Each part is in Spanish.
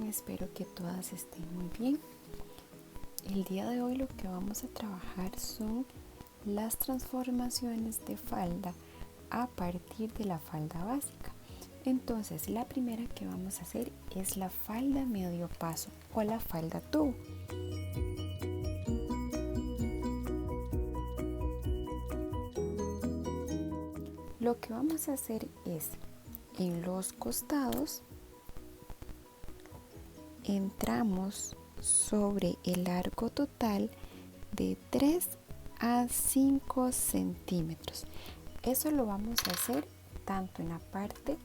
Espero que todas estén muy bien. El día de hoy lo que vamos a trabajar son las transformaciones de falda a partir de la falda básica. Entonces, la primera que vamos a hacer es la falda medio paso o la falda tubo. Lo que vamos a hacer es, en los costados, entramos sobre el arco total de 3 a 5 centímetros. Eso lo vamos a hacer tanto en la parte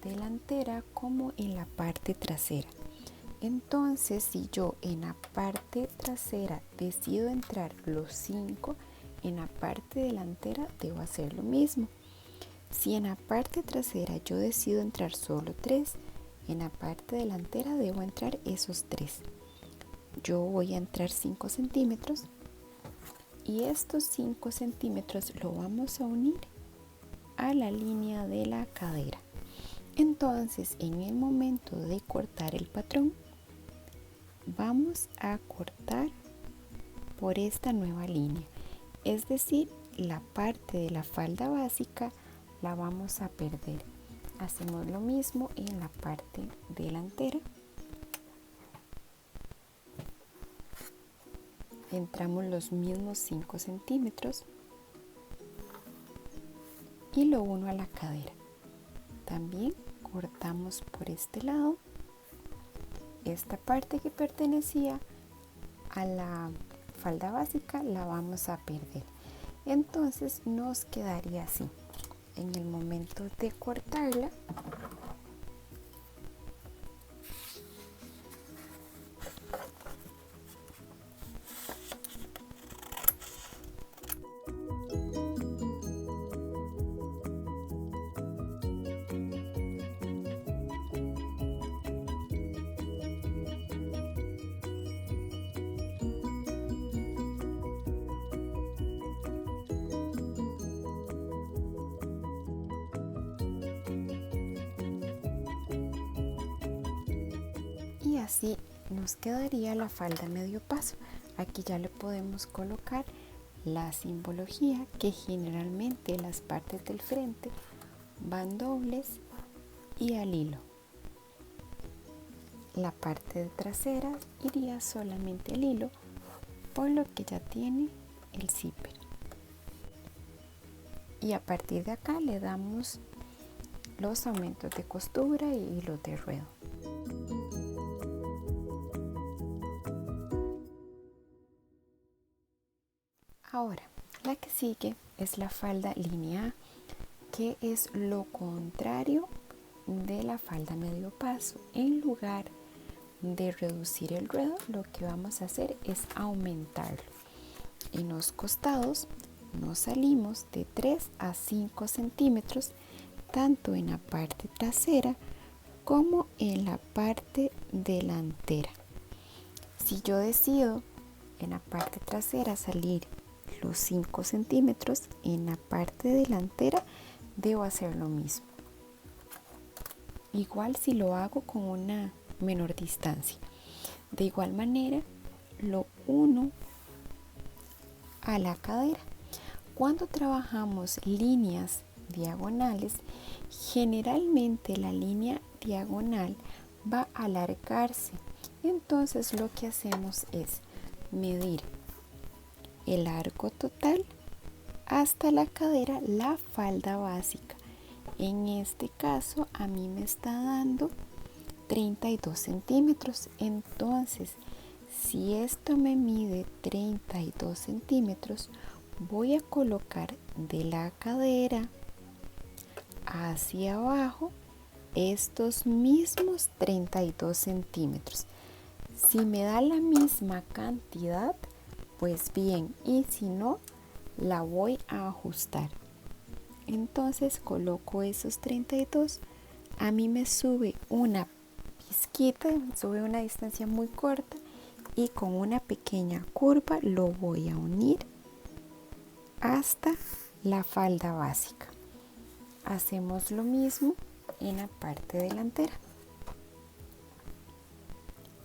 delantera como en la parte trasera. Entonces, si yo en la parte trasera decido entrar los 5, en la parte delantera debo hacer lo mismo. Si en la parte trasera yo decido entrar solo 3, en la parte delantera debo entrar esos 3. Yo voy a entrar 5 centímetros y estos 5 centímetros lo vamos a unir a la línea de la cadera. Entonces, en el momento de cortar el patrón, vamos a cortar por esta nueva línea. Es decir, la parte de la falda básica la vamos a perder. Hacemos lo mismo en la parte delantera. Entramos los mismos 5 centímetros y lo uno a la cadera. También cortamos por este lado. Esta parte que pertenecía a la falda básica la vamos a perder. Entonces nos quedaría así. En el momento de cortarla, y así nos quedaría la falda medio paso. Aquí ya le podemos colocar la simbología, que generalmente las partes del frente van dobles y al hilo. La parte trasera iría solamente al hilo, por lo que ya tiene el zipper. Y a partir de acá le damos los aumentos de costura y hilos de ruedo. Ahora, la que sigue es la falda línea A, que es lo contrario de la falda medio paso. En lugar de reducir el ruedo, lo que vamos a hacer es aumentarlo. En los costados nos salimos de 3 a 5 centímetros, tanto en la parte trasera como en la parte delantera. Si yo decido en la parte trasera salir los 5 centímetros, en la parte delantera debo hacer lo mismo. Igual si lo hago con una menor distancia. De igual manera lo uno a la cadera. Cuando trabajamos líneas diagonales, generalmente la línea diagonal va a alargarse. Entonces lo que hacemos es medir el arco total hasta la cadera, la falda básica. En este caso a mí me está dando 32 centímetros. Entonces, si esto me mide 32 centímetros, voy a colocar de la cadera hacia abajo estos mismos 32 centímetros. Si me da la misma cantidad, pues bien, y si no, la voy a ajustar. Entonces coloco esos 32. A mí me sube una pizquita, sube una distancia muy corta, y con una pequeña curva lo voy a unir hasta la falda básica. Hacemos lo mismo en la parte delantera.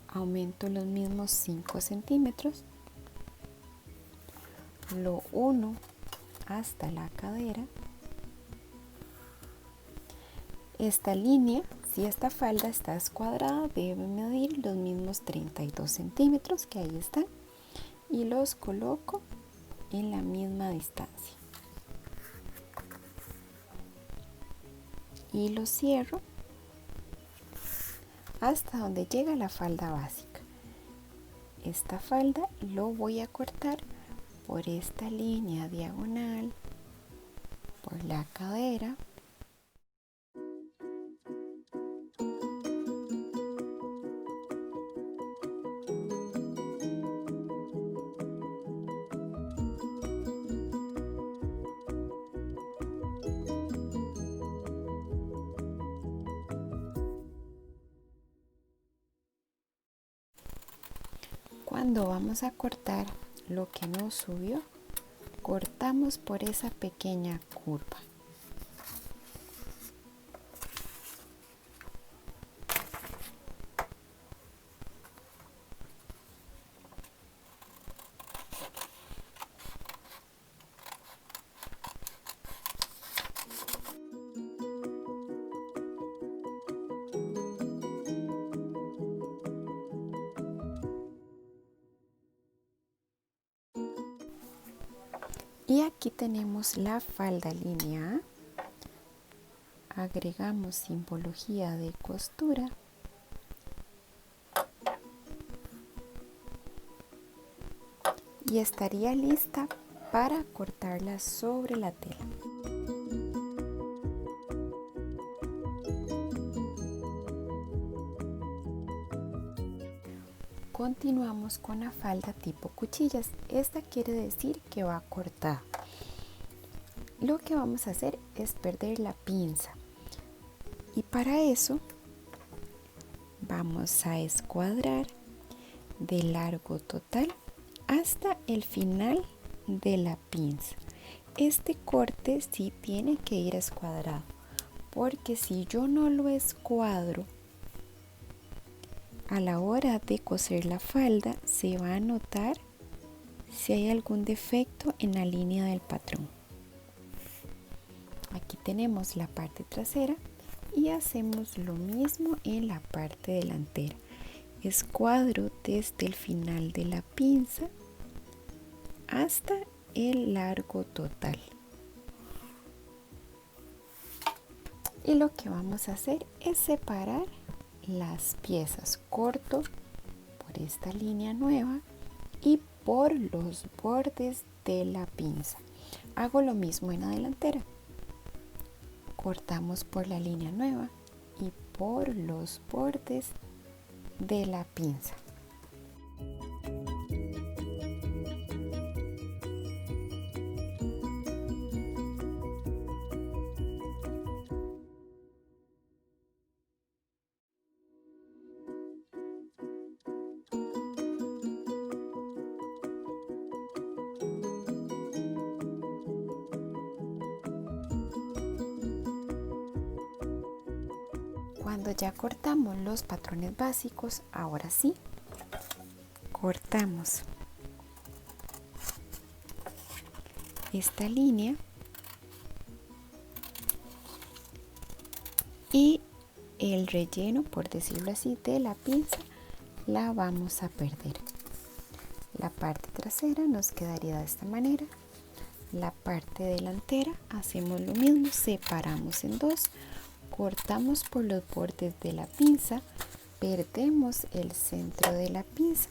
aumento los mismos 5 centímetros, lo uno hasta la cadera. Esta línea, si esta falda está escuadrada, debe medir los mismos 32 centímetros que ahí están y los coloco en la misma distancia y lo cierro hasta donde llega la falda básica. Esta falda lo voy a cortar por esta línea diagonal, por la cadera, cuando vamos a cortar lo que nos subió, cortamos por esa pequeña curva. Y aquí tenemos la falda línea A. Agregamos simbología de costura. Y estaría lista para cortarla sobre la tela. Continuamos con la falda tipo cuchillas. Esta quiere decir que va cortada. Lo que vamos a hacer es perder la pinza. Y para eso vamos a escuadrar de largo total hasta el final de la pinza. Este corte sí tiene que ir escuadrado, porque si yo no lo escuadro, a la hora de coser la falda se va a notar si hay algún defecto en la línea del patrón. Aquí tenemos la parte trasera y hacemos lo mismo en la parte delantera. Escuadro desde el final de la pinza hasta el largo total. Y lo que vamos a hacer es separar las piezas. Corto por esta línea nueva y por los bordes de la pinza. Hago lo mismo en la delantera. Cortamos por la línea nueva y por los bordes de la pinza. Cuando ya cortamos los patrones básicos, ahora sí, cortamos esta línea y el relleno, por decirlo así, de la pinza la vamos a perder. La parte trasera nos quedaría de esta manera. La parte delantera hacemos lo mismo, separamos en dos. Cortamos por los bordes de la pinza, perdemos el centro de la pinza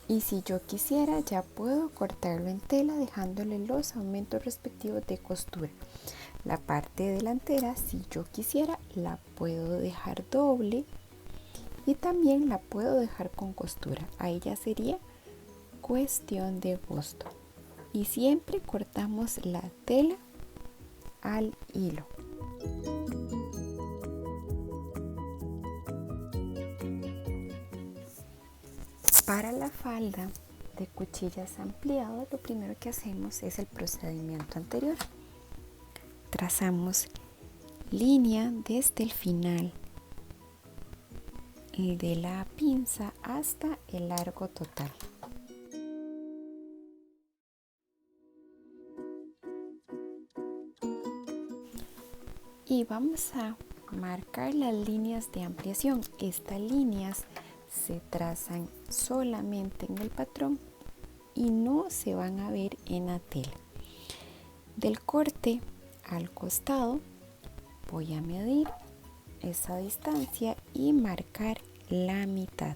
y si yo quisiera ya puedo cortarlo en tela dejándole los aumentos respectivos de costura. La parte delantera, si yo quisiera, la puedo dejar doble y también la puedo dejar con costura. Ahí ya sería cuestión de gusto. Y siempre cortamos la tela al hilo. Para la falda de cuchillas ampliado, lo primero que hacemos es el procedimiento anterior. Trazamos línea desde el final de la pinza hasta el largo total. Y vamos a marcar las líneas de ampliación. Estas líneas se trazan solamente en el patrón y no se van a ver en la tela. Del corte al costado voy a medir esa distancia y marcar la mitad.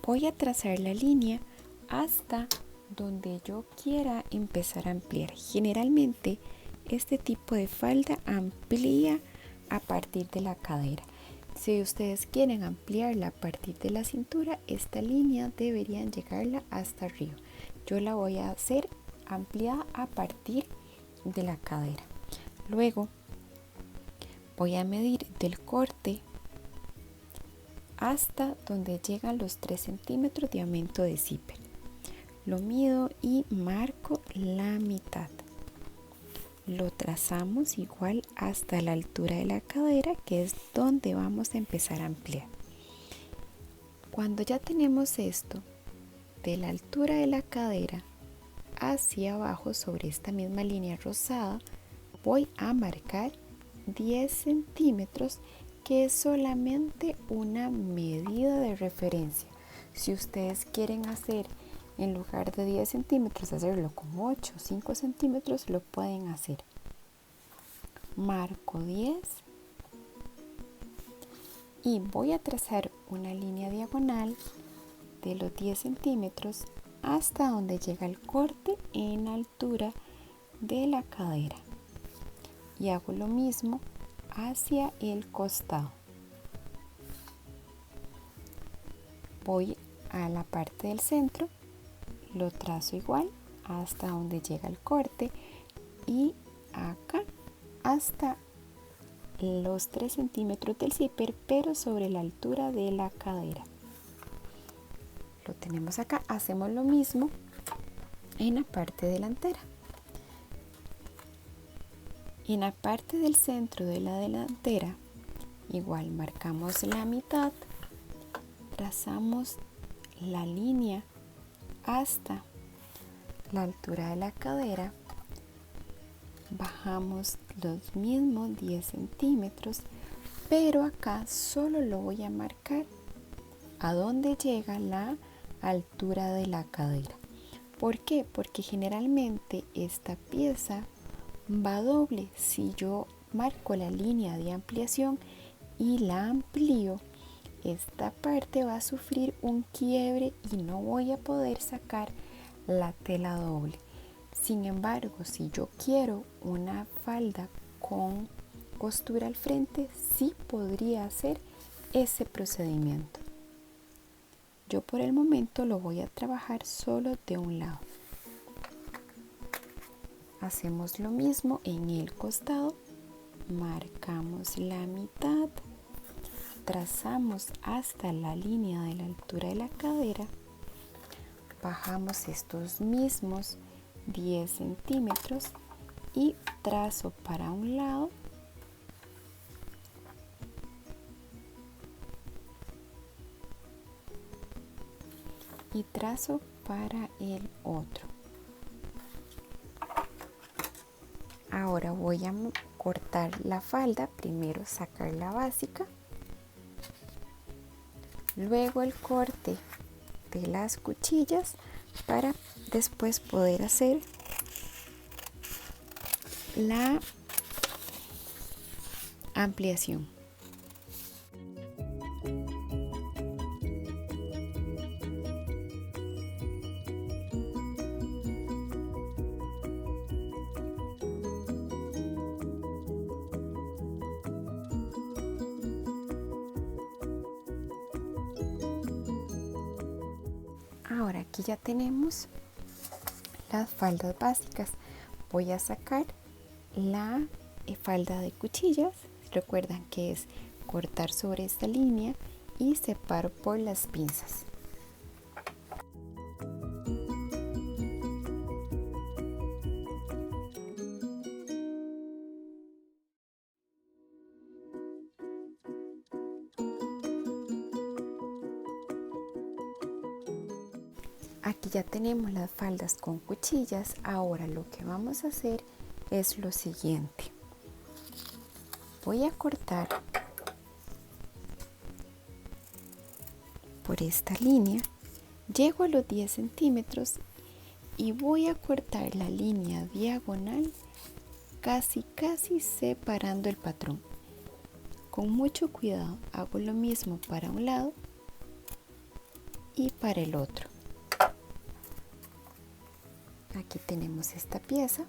Voy a trazar la línea hasta donde yo quiera empezar a ampliar. Generalmente este tipo de falda amplía a partir de la cadera. Si ustedes quieren ampliarla a partir de la cintura, esta línea deberían llegarla hasta arriba. Yo la voy a hacer ampliada a partir de la cadera. Luego voy a medir del corte hasta donde llegan los 3 centímetros de aumento de zipper. Lo mido y marco la mitad. Lo trazamos igual hasta la altura de la cadera, que es donde vamos a empezar a ampliar. Cuando ya tenemos esto, de la altura de la cadera hacia abajo sobre esta misma línea rosada, voy a marcar 10 centímetros, que es solamente una medida de referencia. Si ustedes quieren hacer, en lugar de 10 centímetros, hacerlo con 8 o 5 centímetros, lo pueden hacer. Marco 10 y voy a trazar una línea diagonal de los 10 centímetros hasta donde llega el corte en altura de la cadera. Y hago lo mismo hacia el costado. Voy a la parte del centro, lo trazo igual hasta donde llega el corte y acá hasta los 3 centímetros del zipper, pero sobre la altura de la cadera. Lo tenemos acá. Hacemos lo mismo en la parte delantera. En la parte del centro de la delantera, igual marcamos la mitad, trazamos la línea hasta la altura de la cadera, bajamos los mismos 10 centímetros, pero acá solo lo voy a marcar a donde llega la altura de la cadera. ¿Por qué? Porque generalmente esta pieza va doble. Si yo marco la línea de ampliación y la amplío, esta parte va a sufrir un quiebre y no voy a poder sacar la tela doble. Sin embargo, si yo quiero una falda con costura al frente, sí podría hacer ese procedimiento. Yo por el momento lo voy a trabajar solo de un lado. Hacemos lo mismo en el costado, marcamos la mitad, trazamos hasta la línea de la altura de la cadera, bajamos estos mismos 10 centímetros y trazo para un lado y trazo para el otro. Ahora voy a cortar la falda, primero sacar la básica, luego el corte de las cuchillas para después poder hacer la ampliación. Ahora aquí ya tenemos las faldas básicas. Voy a sacar la falda de cuchillas. Recuerdan que es cortar sobre esta línea y separo por las pinzas. Aquí ya tenemos las faldas con cuchillas. Ahora lo que vamos a hacer es lo siguiente. Voy a cortar por esta línea, llego a los 10 centímetros y voy a cortar la línea diagonal casi separando el patrón. Con mucho cuidado hago lo mismo para un lado y para el otro. Aquí tenemos esta pieza.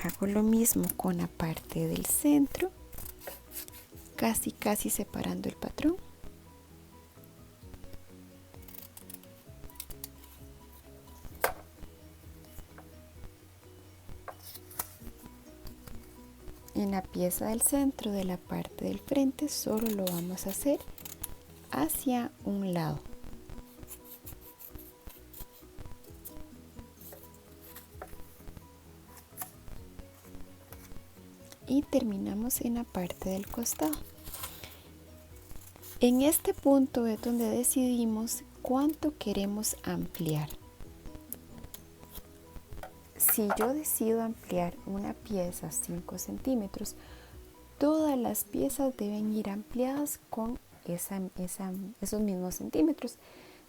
Hago lo mismo con la parte del centro, casi separando el patrón. En la pieza del centro de la parte del frente solo lo vamos a hacer hacia un lado. Y terminamos en la parte del costado. En este punto es donde decidimos cuánto queremos ampliar. Si yo decido ampliar una pieza 5 centímetros, todas las piezas deben ir ampliadas con esos mismos centímetros.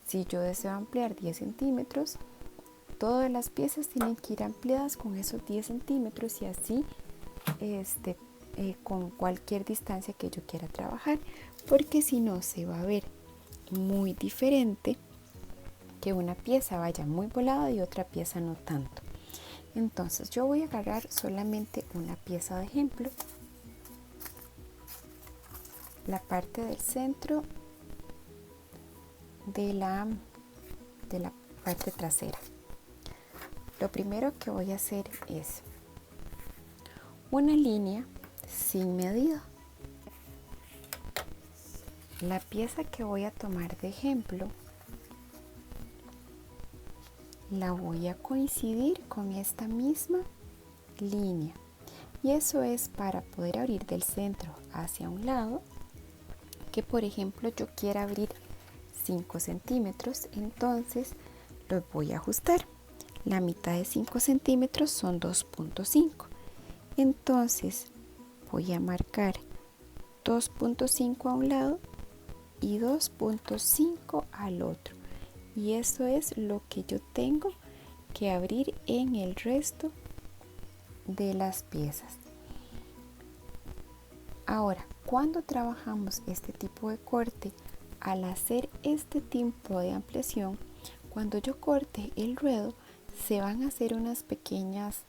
Si yo deseo ampliar 10 centímetros, todas las piezas tienen que ir ampliadas con esos 10 centímetros y así con cualquier distancia que yo quiera trabajar, porque si no se va a ver muy diferente que una pieza vaya muy volada y otra pieza no tanto. Entonces yo voy a agarrar solamente una pieza de ejemplo, la parte del centro de la parte trasera. Lo primero que voy a hacer es una línea sin medida. La pieza que voy a tomar de ejemplo la voy a coincidir con esta misma línea, y eso es para poder abrir del centro hacia un lado, que por ejemplo yo quiera abrir 5 centímetros, entonces los voy a ajustar. La mitad de 5 centímetros son 2.5, entonces voy a marcar 2.5 a un lado y 2.5 al otro, y eso es lo que yo tengo que abrir en el resto de las piezas. Ahora, cuando trabajamos este tipo de corte, al hacer este tipo de ampliación, cuando yo corte el ruedo, se van a hacer unas pequeñas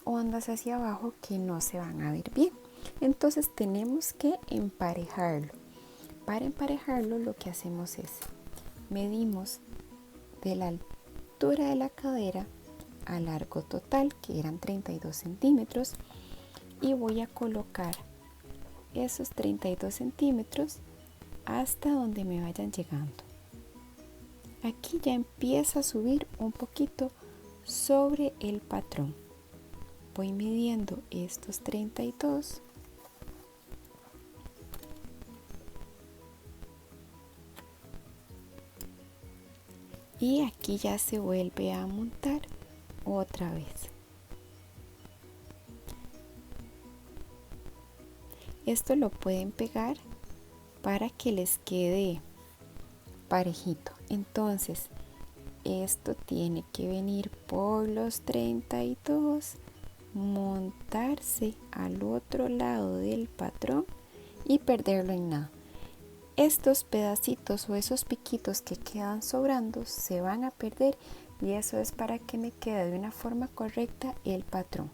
ondas hacia abajo que no se van a ver bien. Entonces tenemos que emparejarlo. Para emparejarlo lo que hacemos es medimos de la altura de la cadera al largo total, que eran 32 centímetros, y voy a colocar esos 32 centímetros hasta donde me vayan llegando. Aquí ya empieza a subir un poquito sobre el patrón. Voy midiendo estos 32 y aquí ya se vuelve a montar otra vez. Esto lo pueden pegar para que les quede parejito. Entonces esto tiene que venir por los 32, montarse al otro lado del patrón y perderlo en nada. Estos pedacitos o esos piquitos que quedan sobrando se van a perder, y eso es para que me quede de una forma correcta el patrón.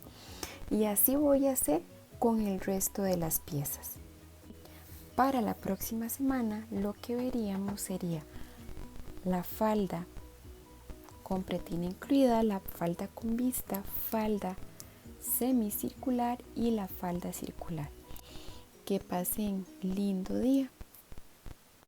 Y así voy a hacer con el resto de las piezas. Para la próxima semana lo que veríamos sería la falda con pretina incluida, la falda con vista, falda semicircular y la falda circular. Que pasen lindo día.